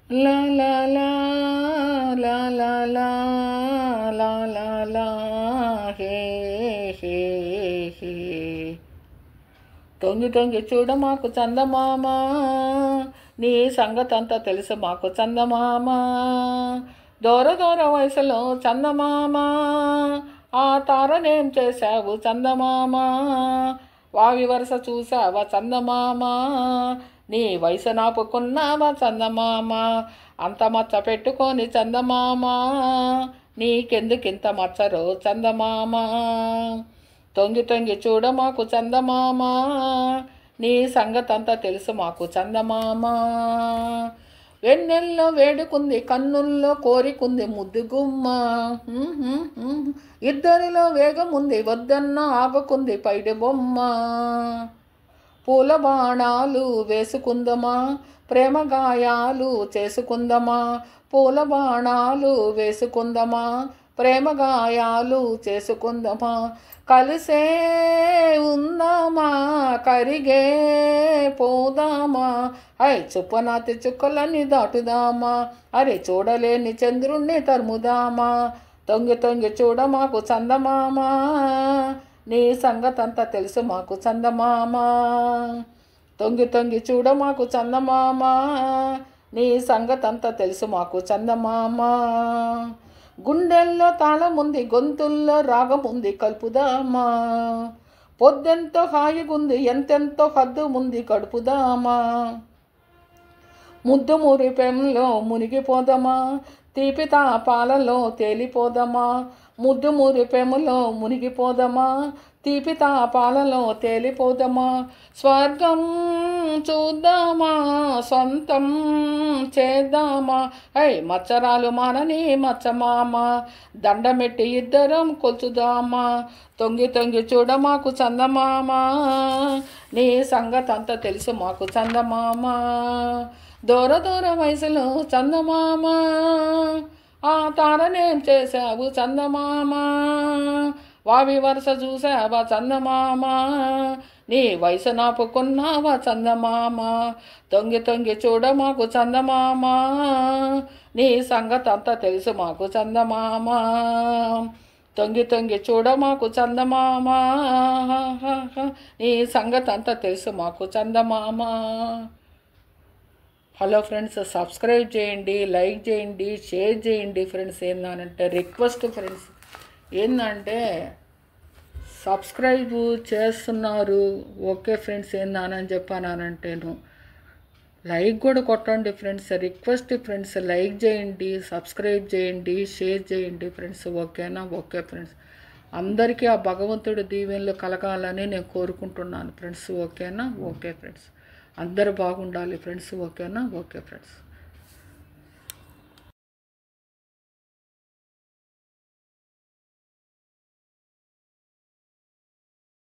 లా లా లా లా లా లా లా లా లా హే హే హే. తొంగి తొంగి చూడ మాకు చందమామ, నీ సంగతంతా తెలుసు మాకు చందమామ. దూర దూర వయసులో చందమామ, ఆ తారనేం చేశావు చందమామ. వావి వరుస చూసావా చందమామ, నీ వయసు నాపుకున్నావా చందమామ. అంత మచ్చ పెట్టుకొని చందమామ, నీకెందుకింత మచ్చరో చందమామ. తొంగి తొంగి చూడ మాకు చందమామ, నీ సంగతంతా తెలుసు మాకు చందమామ. వెన్నెల్లో వేడుకుంది కన్నుల్లో కోరికుంది ముద్దుగుమ్మ, ఇద్దరిలో వేగముంది వద్దన్న ఆగకుంది పైడి బొమ్మ. పూల బాణాలు వేసుకుందమా, ప్రేమ గాయాలు చేసుకుందమా. పూల బాణాలు వేసుకుందమా, ప్రేమ గాయాలు చేసుకుందమా. కలిసే ఉందామా, కరిగే పోదామా. చుప్పనాతి చుక్కలన్నీ దాటుదామా, అరే చూడలేని చంద్రుణ్ణి తరుముదామా. తొంగి తొంగి చూడ మాకు చందమామ, నీ సంగతంతా తెలుసు మాకు చందమామ. తొంగి తొంగి చూడ మాకు చందమామ, నీ సంగతంతా తెలుసు మాకు చందమామ. గుండెల్లో తాళముంది గొంతుల్లో రాగముంది కలుపుదామా. పొద్దెంతో హాయిగుంది ఎంతెంతో హద్దు ముంది గడుపుదామా. ముద్దు మురిపెంలో మునిగిపోదమా, తీపి తాపాలలో తేలిపోదమా. ముద్దు మురిపెములో మునిగిపోదమా, తీపి తాపాలలో తేలిపోదమా. స్వర్గం చూద్దామా, సొంతం చేద్దామా. మచ్చరాలు మానని మచ్చమామ, దండమెట్టి ఇద్దరం కొలుచుదామా. తొంగి తొంగి చూడ మాకు చందమామ, నీ సంగతంతా తెలుసు మాకు చందమామ. దూర దూర వయసులో చందమామ, ఆ తారనేం చేశావు చందమామ. వావి వరుస చూసావా చందమామ, నీ వయసు నాపుకున్నావా చందమామ. తొంగి తొంగి చూడ మాకు చందమామ, నీ సంగతంతా తెలుసు మాకు చందమామ. తొంగి తొంగి చూడ మాకు చందమామ, నీ సంగతంతా తెలుసు మాకు చందమామ. హలో ఫ్రెండ్స్, సబ్స్క్రైబ్ చేయండి, లైక్ చేయండి, షేర్ చేయండి ఫ్రెండ్స్. ఏంటంటే రిక్వెస్ట్ ఫ్రెండ్స్, ఏంటంటే సబ్స్క్రైబ్ చేస్తున్నారు ఓకే ఫ్రెండ్స్. ఏందని చెప్పానంటేను లైక్ కూడా కొట్టండి ఫ్రెండ్స్. రిక్వెస్ట్ ఫ్రెండ్స్, లైక్ చేయండి, సబ్స్క్రైబ్ చేయండి, షేర్ చేయండి ఫ్రెండ్స్. ఓకేనా? Okay friends. అందరికీ ఆ భగవంతుడి దీవెనలు కలగాలని నేను కోరుకుంటున్నాను ఫ్రెండ్స్. ఓకేనా? Okay friends. అందరూ బాగుండాలి ఫ్రెండ్స్. ఓకేనా? Okay friends.